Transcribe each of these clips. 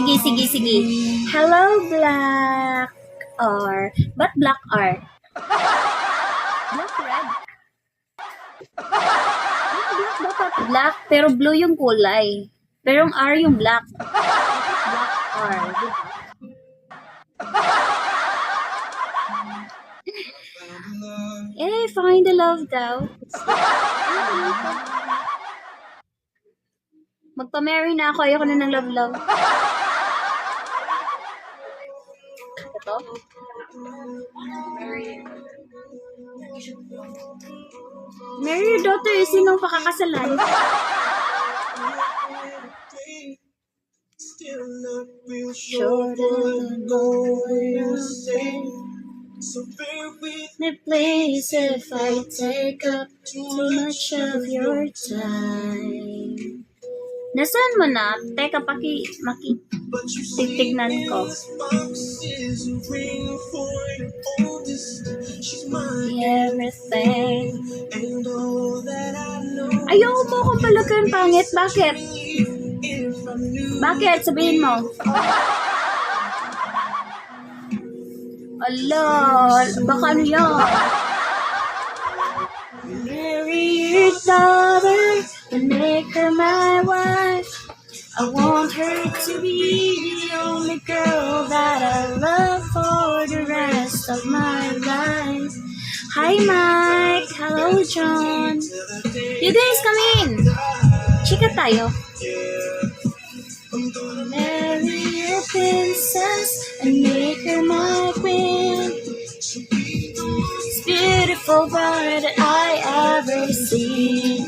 Sige. Hello, Black R. Ba't Black R? Black Red? Black dapat black, pero blue yung kulay. Pero yung R yung black. Black R. Find the love daw. Magpa-marry na ako. Ayoko na ng love. Ito? Marry your daughter. Sinong pakakasalan? Sure don't know where you stay. So bear with me, please, if I take up too much of your time. Nasaan mo na? Teka, titignan ko. Everything. Ayoko mo akong palagan, pangit. Bakit? Bakit? Sabihin mo. Allah, baka ano yan? Marry your daughter and make her my wife. I want her to be the only girl that I love for the rest of my life. Hi Mike, hello John. You guys come in. Chika tayo. Marry your princess and make her my queen. It's beautiful bird that I ever seen.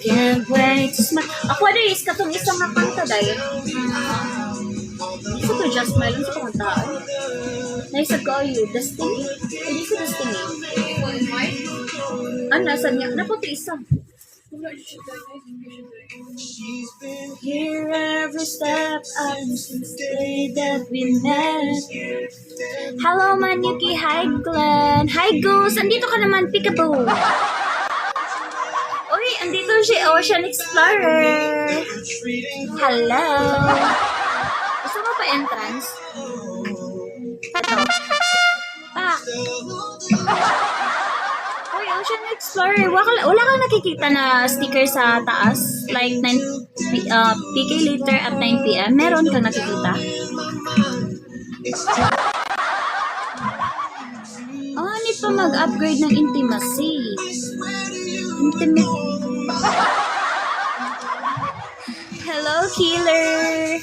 Can't wait to smile. Ako na is katong isang nakanta dahil. Isa to just smile sa pangantaan. Naisa ko you, Destiny? Hindi ko Destiny. Nasa niya? Naputi isa. She's been here every step since the day that we met. Hello Manyuki, hi Glenn. Hi Goose, andito ka naman, peekaboo. Uy, andito si Ocean Explorer. Hello. Gusto mo pa entrance? Pato. Pak. Uy, Ocean Explorer. Wala kang nakikita na sticker sa taas? Like, PK later at 9 p.m. Meron kang nakikita? Need pa mag-upgrade ng intimacy. Hello, killer!